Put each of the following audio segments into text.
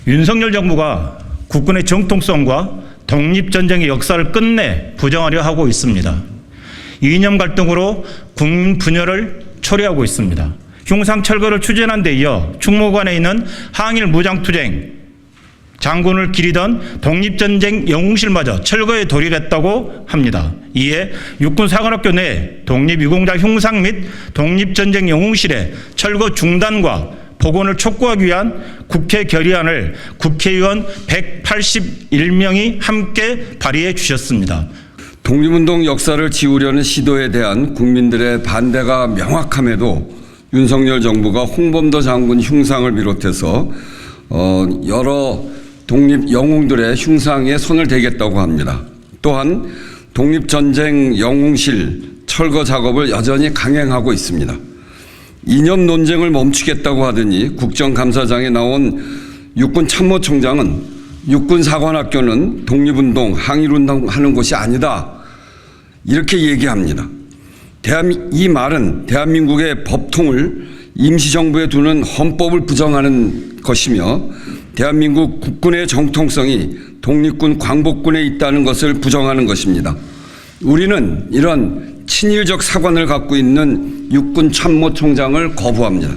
윤석열 정부가 국군의 정통성과 독립전쟁의 역사를 끝내 부정하려 하고 있습니다. 이념 갈등으로 국민 분열을 초래하고 있습니다. 흉상 철거를 추진한 데 이어 충무관에 있는 항일 무장투쟁 장군을 기리던 독립전쟁 영웅실마저 철거에 돌입했다고 합니다. 이에 육군사관학교 내 독립유공자 흉상 및 독립전쟁 영웅실의 철거 중단과 복원을 촉구하기 위한 국회 결의안을 국회의원 181명이 함께 발의해 주셨습니다. 독립운동 역사를 지우려는 시도에 대한 국민들의 반대가 명확함에도 윤석열 정부가 홍범도 장군 흉상을 비롯해서 여러 독립 영웅들의 흉상에 손을 대겠다고 합니다. 또한 독립전쟁 영웅실 철거 작업을 여전히 강행하고 있습니다. 이념 논쟁을 멈추겠다고 하더니 국정감사장에 나온 육군참모총장은 육군사관학교는 독립운동, 항일운동 하는 곳이 아니다. 이렇게 얘기합니다. 이 말은 대한민국의 법통을 임시정부에 두는 헌법을 부정하는 것이며 대한민국 국군의 정통성이 독립군 광복군에 있다는 것을 부정하는 것입니다. 우리는 이런 친일적 사관을 갖고 있는 육군 참모총장을 거부합니다.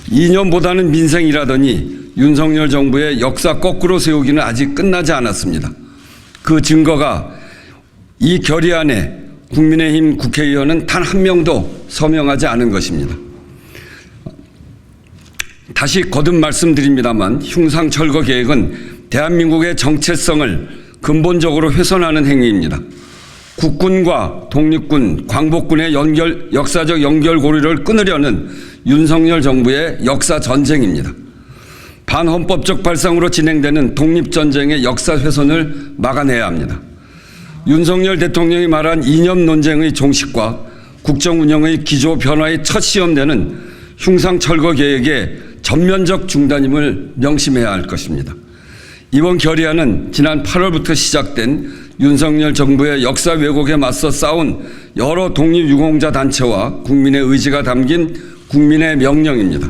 이념보다는 민생이라더니 윤석열 정부의 역사 거꾸로 세우기는 아직 끝나지 않았습니다. 그 증거가 이 결의안에 국민의힘 국회의원은 단 한 명도 서명하지 않은 것입니다. 다시 거듭 말씀드립니다만 흉상 철거 계획은 대한민국의 정체성을 근본적으로 훼손하는 행위입니다. 국군과 독립군, 광복군의 역사적 연결고리를 끊으려는 윤석열 정부의 역사 전쟁입니다. 반헌법적 발상으로 진행되는 독립전쟁의 역사 훼손을 막아내야 합니다. 윤석열 대통령이 말한 이념 논쟁의 종식과 국정 운영의 기조 변화의 첫 시험되는 흉상 철거 계획의 전면적 중단임을 명심해야 할 것입니다. 이번 결의안은 지난 8월부터 시작된 윤석열 정부의 역사 왜곡에 맞서 싸운 여러 독립유공자 단체와 국민의 의지가 담긴 국민의 명령입니다.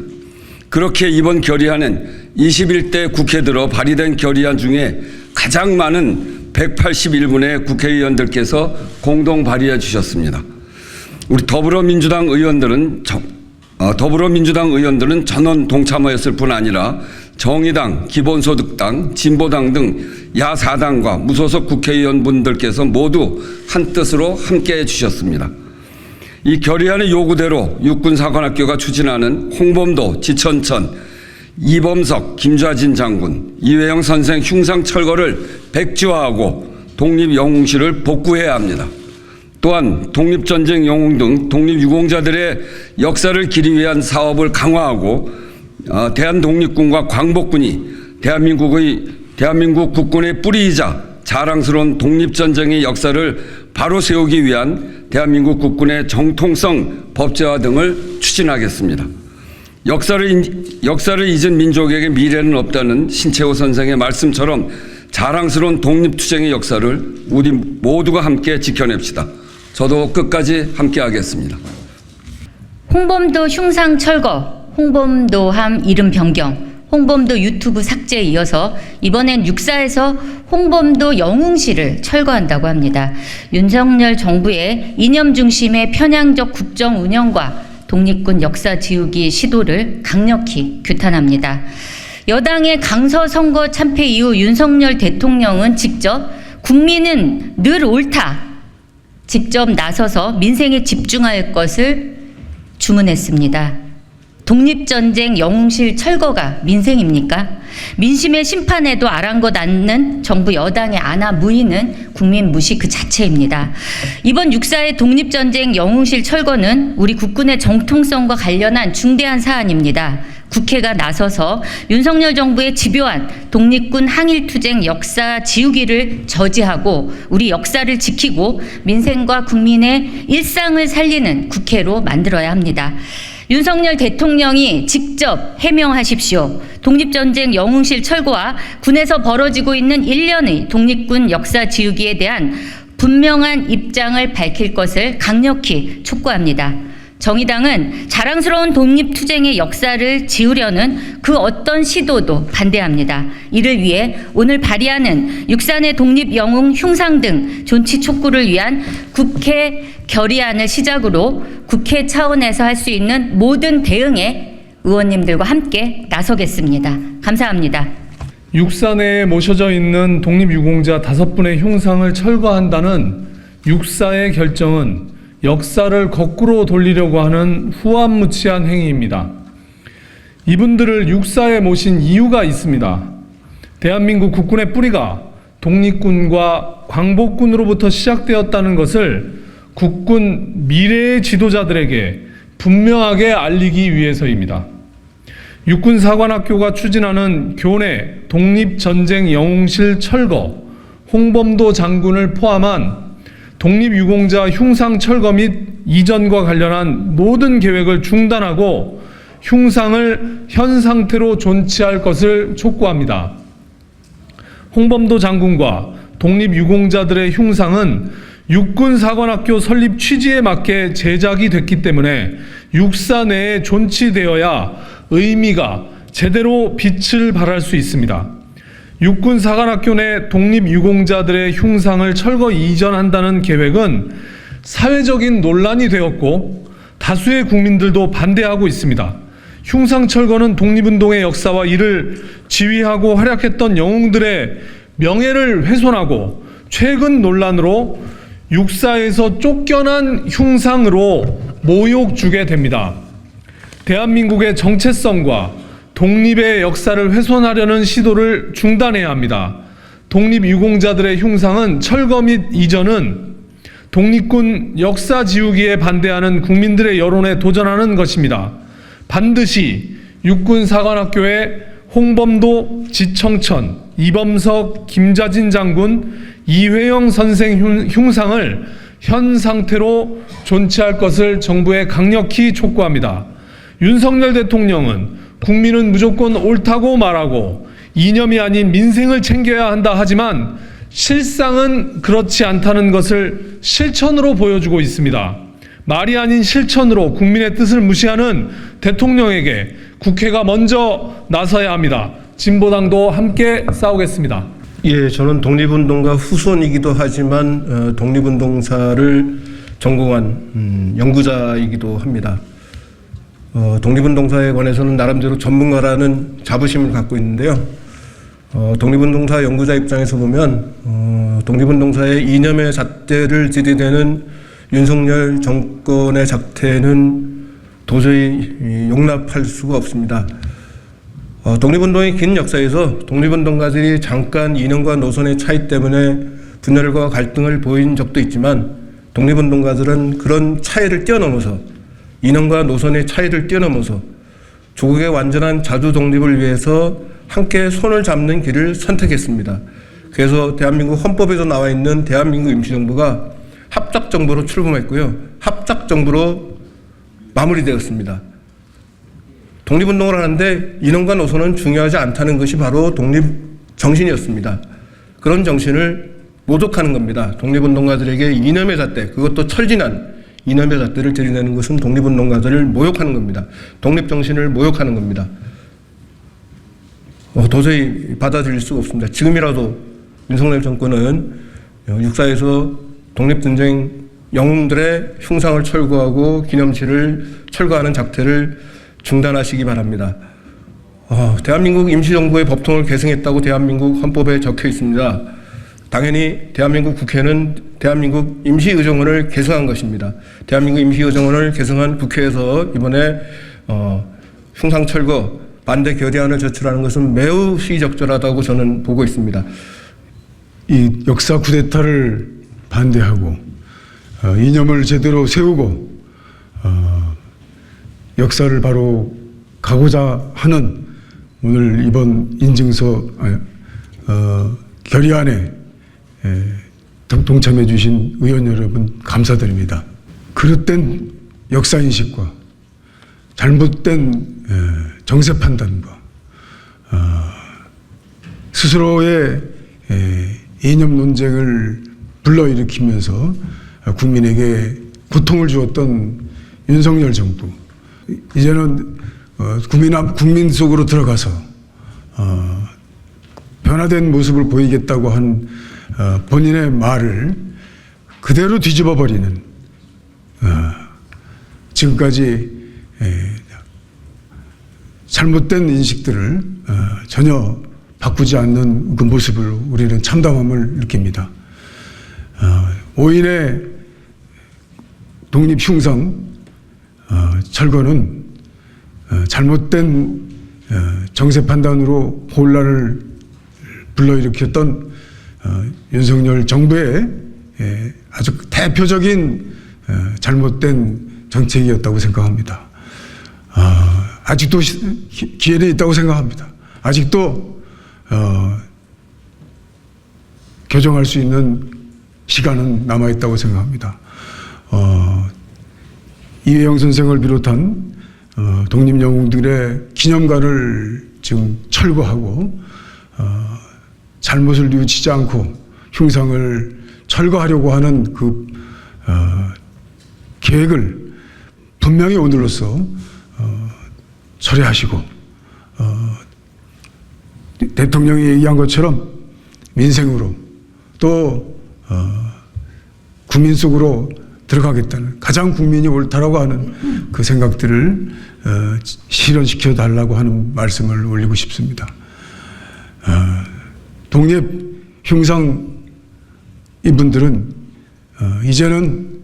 그렇게 이번 결의안은 21대 국회 들어 발의된 결의안 중에 가장 많은 181분의 국회의원들께서 공동 발의해 주셨습니다. 우리 더불어민주당 의원들은 전원 동참하였을 뿐 아니라 정의당, 기본소득당, 진보당 등 야4당과 무소속 국회의원분들께서 모두 한뜻으로 함께해 주셨습니다. 이 결의안의 요구대로 육군사관학교가 추진하는 홍범도, 지천천, 이범석, 김좌진 장군, 이회영 선생 흉상 철거를 백지화하고 독립영웅실을 복구해야 합니다. 또한 독립전쟁 영웅 등 독립유공자들의 역사를 기리 위한 사업을 강화하고 대한독립군과 광복군이 대한민국 국군의 뿌리이자 자랑스러운 독립전쟁의 역사를 바로 세우기 위한 대한민국 국군의 정통성 법제화 등을 추진하겠습니다. 역사를 잊은 민족에게 미래는 없다는 신채호 선생의 말씀처럼 자랑스러운 독립투쟁의 역사를 우리 모두가 함께 지켜냅시다. 저도 끝까지 함께 하겠습니다. 홍범도 흉상 철거, 홍범도함 이름 변경, 홍범도 유튜브 삭제에 이어서 이번엔 육사에서 홍범도 영웅실을 철거한다고 합니다. 윤석열 정부의 이념 중심의 편향적 국정 운영과 독립군 역사 지우기 시도를 강력히 규탄합니다. 여당의 강서 선거 참패 이후 윤석열 대통령은 직접 국민은 늘 옳다. 직접 나서서 민생에 집중할 것을 주문했습니다. 독립전쟁 영웅실 철거가 민생입니까? 민심의 심판에도 아랑곳 않는 정부 여당의 안하무인은 국민 무시 그 자체입니다. 이번 육사의 독립전쟁 영웅실 철거는 우리 국군의 정통성과 관련한 중대한 사안입니다. 국회가 나서서 윤석열 정부의 집요한 독립군 항일투쟁 역사 지우기를 저지하고 우리 역사를 지키고 민생과 국민의 일상을 살리는 국회로 만들어야 합니다. 윤석열 대통령이 직접 해명하십시오. 독립전쟁 영웅실 철거와 군에서 벌어지고 있는 일련의 독립군 역사 지우기에 대한 분명한 입장을 밝힐 것을 강력히 촉구합니다. 정의당은 자랑스러운 독립투쟁의 역사를 지우려는 그 어떤 시도도 반대합니다. 이를 위해 오늘 발의하는 육산의 독립영웅 흉상 등 존치 촉구를 위한 국회 결의안을 시작으로 국회 차원에서 할 수 있는 모든 대응에 의원님들과 함께 나서겠습니다. 감사합니다. 육산에 모셔져 있는 독립유공자 5분의 흉상을 철거한다는 육사의 결정은 역사를 거꾸로 돌리려고 하는 후안무치한 행위입니다. 이분들을 육사에 모신 이유가 있습니다. 대한민국 국군의 뿌리가 독립군과 광복군으로부터 시작되었다는 것을 국군 미래의 지도자들에게 분명하게 알리기 위해서입니다. 육군사관학교가 추진하는 교내 독립전쟁 영웅실 철거, 홍범도 장군을 포함한 독립유공자 흉상 철거 및 이전과 관련한 모든 계획을 중단하고 흉상을 현 상태로 존치할 것을 촉구합니다. 홍범도 장군과 독립유공자들의 흉상은 육군사관학교 설립 취지에 맞게 제작이 됐기 때문에 육사 내에 존치되어야 의미가 제대로 빛을 발할 수 있습니다. 육군사관학교 내 독립유공자들의 흉상을 철거 이전한다는 계획은 사회적인 논란이 되었고 다수의 국민들도 반대하고 있습니다. 흉상 철거는 독립운동의 역사와 이를 지휘하고 활약했던 영웅들의 명예를 훼손하고 최근 논란으로 육사에서 쫓겨난 흉상으로 모욕 주게 됩니다. 대한민국의 정체성과 독립의 역사를 훼손하려는 시도를 중단해야 합니다. 독립유공자들의 흉상은 철거 및 이전은 독립군 역사 지우기에 반대하는 국민들의 여론에 도전하는 것입니다. 반드시 육군사관학교의 홍범도, 지청천, 이범석, 김자진 장군, 이회영 선생 흉상을 현 상태로 존치할 것을 정부에 강력히 촉구합니다. 윤석열 대통령은 국민은 무조건 옳다고 말하고 이념이 아닌 민생을 챙겨야 한다 하지만 실상은 그렇지 않다는 것을 실천으로 보여주고 있습니다. 말이 아닌 실천으로 국민의 뜻을 무시하는 대통령에게 국회가 먼저 나서야 합니다. 진보당도 함께 싸우겠습니다. 예, 저는 독립운동가 후손이기도 하지만 독립운동사를 전공한 연구자이기도 합니다. 독립운동사에 관해서는 나름대로 전문가라는 자부심을 갖고 있는데요. 독립운동사 연구자 입장에서 보면 독립운동사의 이념의 잣대를 들이대는 윤석열 정권의 작태는 도저히 용납할 수가 없습니다. 독립운동의 긴 역사에서 독립운동가들이 잠깐 이념과 노선의 차이 때문에 분열과 갈등을 보인 적도 있지만 독립운동가들은 그런 차이를 뛰어넘어서 이념과 노선의 차이를 뛰어넘어서 조국의 완전한 자주 독립을 위해서 함께 손을 잡는 길을 선택했습니다. 그래서 대한민국 헌법에도 나와 있는 대한민국 임시정부가 합작정부로 출범했고요. 합작정부로 마무리되었습니다. 독립운동을 하는데 이념과 노선은 중요하지 않다는 것이 바로 독립 정신이었습니다. 그런 정신을 모독하는 겁니다. 독립운동가들에게 이념의 잣대, 그것도 철진한 이념의 잣대를 들이대는 것은 독립운동가들을 모욕하는 겁니다. 독립정신을 모욕하는 겁니다. 도저히 받아들일 수가 없습니다. 지금이라도 윤석열 정권은 육사에서 독립전쟁 영웅들의 흉상을 철거하고 기념실을 철거하는 작태를 중단하시기 바랍니다. 대한민국 임시정부의 법통을 계승했다고 대한민국 헌법에 적혀 있습니다. 당연히 대한민국 국회는 대한민국 임시의정원을 개성한 것입니다. 대한민국 임시의정원을 개성한 국회에서 이번에 흉상 철거 반대 결의안을 제출하는 것은 매우 시의적절하다고 저는 보고 있습니다. 이 역사 쿠데타를 반대하고 이념을 제대로 세우고 역사를 바로 가고자 하는 오늘 이번 인증서 결의안에 동참해 주신 의원 여러분 감사드립니다. 그릇된 역사인식과 잘못된 정세 판단과 스스로의 이념 논쟁을 불러일으키면서 국민에게 고통을 주었던 윤석열 정부 이제는 국민 속으로 들어가서 변화된 모습을 보이겠다고 한 본인의 말을 그대로 뒤집어 버리는 지금까지 잘못된 인식들을 전혀 바꾸지 않는 그 모습을 우리는 참담함을 느낍니다. 5인의 독립흉상 철거는 잘못된 정세 판단으로 혼란을 불러일으켰던 윤석열 정부의 아주 대표적인 잘못된 정책이었다고 생각합니다. 아직도 기회는 있다고 생각합니다. 아직도 교정할 수 있는 시간은 남아있다고 생각합니다. 이회영 선생을 비롯한 독립영웅들의 기념관을 지금 철거하고 잘못을 뉘우치지 않고 흉상을 철거하려고 하는 그 계획을 분명히 오늘로써 철회하시고 대통령이 얘기한 것처럼 민생으로 또 국민 속으로 들어가겠다는 가장 국민이 옳다라고 하는 그 생각들을 실현시켜 달라고 하는 말씀을 올리고 싶습니다. 독립 흉상 이분들은 이제는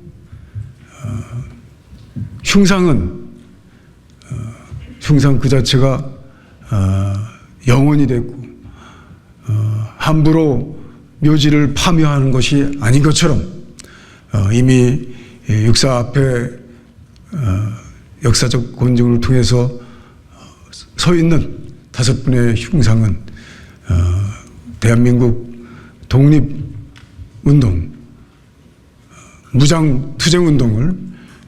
흉상 그 자체가 영원이 됐고 함부로 묘지를 파묘하는 것이 아닌 것처럼 이미 육사 앞에 역사적 검증을 통해서 서 있는 5분의 흉상은 대한민국 독립운동, 무장투쟁운동을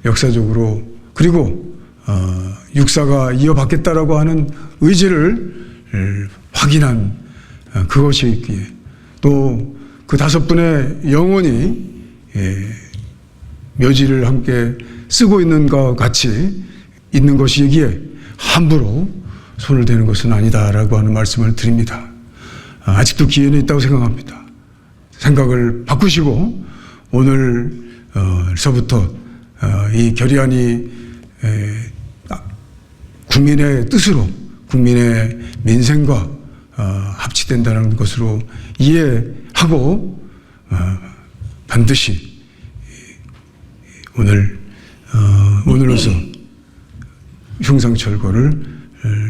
역사적으로 그리고 육사가 이어받겠다라고 하는 의지를 확인한 그것이기에 또 그 5분의 영혼이 묘지를 함께 쓰고 있는 것 같이 있는 것이기에 함부로 손을 대는 것은 아니다라고 하는 말씀을 드립니다. 아직도 기회는 있다고 생각합니다. 생각을 바꾸시고 오늘서부터 이 결의안이 국민의 뜻으로 국민의 민생과 합치된다는 것으로 이해하고 반드시 오늘로서 흉상 철거를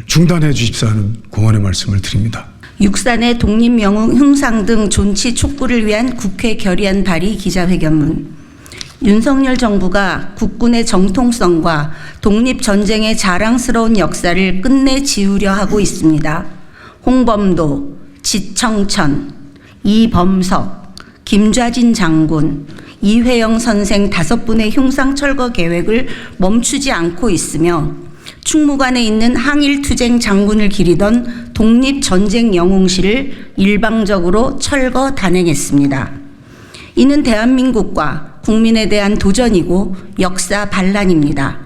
중단해 주십사 하는 공언의 말씀을 드립니다. 육산의 독립영웅 흉상 등 존치 촉구를 위한 국회 결의안 발의 기자회견문. 윤석열 정부가 국군의 정통성과 독립전쟁의 자랑스러운 역사를 끝내 지우려 하고 있습니다. 홍범도, 지청천, 이범석, 김좌진 장군, 이회영 선생 5분의 흉상 철거 계획을 멈추지 않고 있으며 충무관에 있는 항일투쟁 장군을 기리던 독립전쟁 영웅실을 일방적으로 철거 단행했습니다. 이는 대한민국과 국민에 대한 도전이고 역사 반란입니다.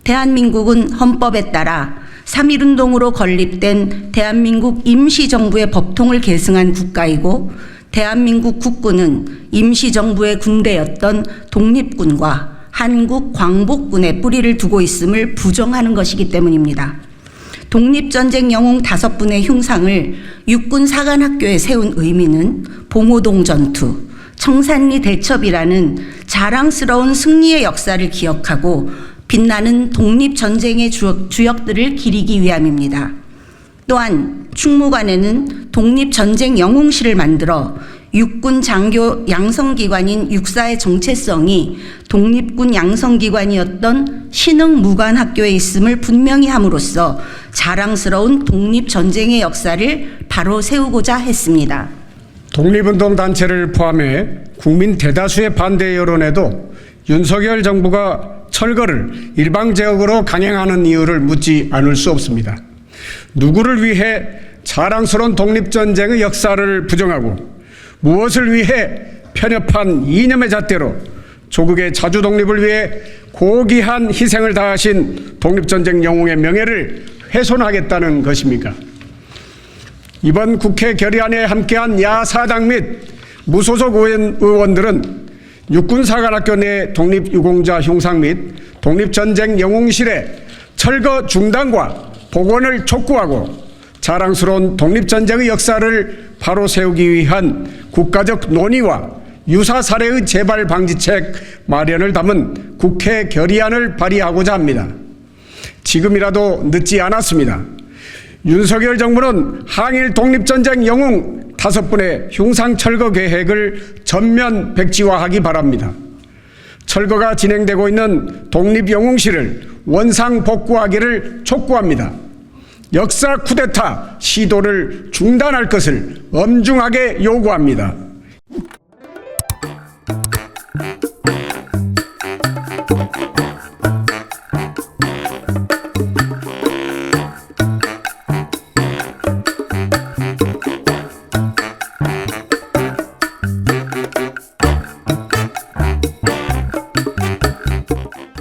대한민국은 헌법에 따라 3.1운동으로 건립된 대한민국 임시정부의 법통을 계승한 국가이고 대한민국 국군은 임시정부의 군대였던 독립군과 한국광복군의 뿌리를 두고 있음을 부정하는 것이기 때문입니다. 독립전쟁 영웅 5분의 흉상을 육군사관학교에 세운 의미는 봉오동 전투, 청산리 대첩이라는 자랑스러운 승리의 역사를 기억하고 빛나는 독립전쟁의 주역들을 기리기 위함입니다. 또한 충무관에는 독립전쟁 영웅실을 만들어 육군 장교 양성기관인 육사의 정체성이 독립군 양성기관이었던 신흥무관학교에 있음을 분명히 함으로써 자랑스러운 독립전쟁의 역사를 바로 세우고자 했습니다. 독립운동 단체를 포함해 국민 대다수의 반대 여론에도 윤석열 정부가 철거를 일방적으로 강행하는 이유를 묻지 않을 수 없습니다. 누구를 위해 자랑스러운 독립전쟁의 역사를 부정하고 무엇을 위해 편협한 이념의 잣대로 조국의 자주 독립을 위해 고귀한 희생을 다하신 독립전쟁 영웅의 명예를 훼손하겠다는 것입니까? 이번 국회 결의안에 함께한 야사당 및 무소속 의원들은 육군사관학교 내 독립유공자 흉상 및 독립전쟁 영웅실의 철거 중단과 복원을 촉구하고 자랑스러운 독립전쟁의 역사를 바로 세우기 위한 국가적 논의와 유사 사례의 재발 방지책 마련을 담은 국회 결의안을 발의하고자 합니다. 지금이라도 늦지 않았습니다. 윤석열 정부는 항일 독립전쟁 영웅 5분의 흉상 철거 계획을 전면 백지화하기 바랍니다. 철거가 진행되고 있는 독립영웅실을 원상 복구하기를 촉구합니다. 역사 쿠데타 시도를 중단할 것을 엄중하게 요구합니다.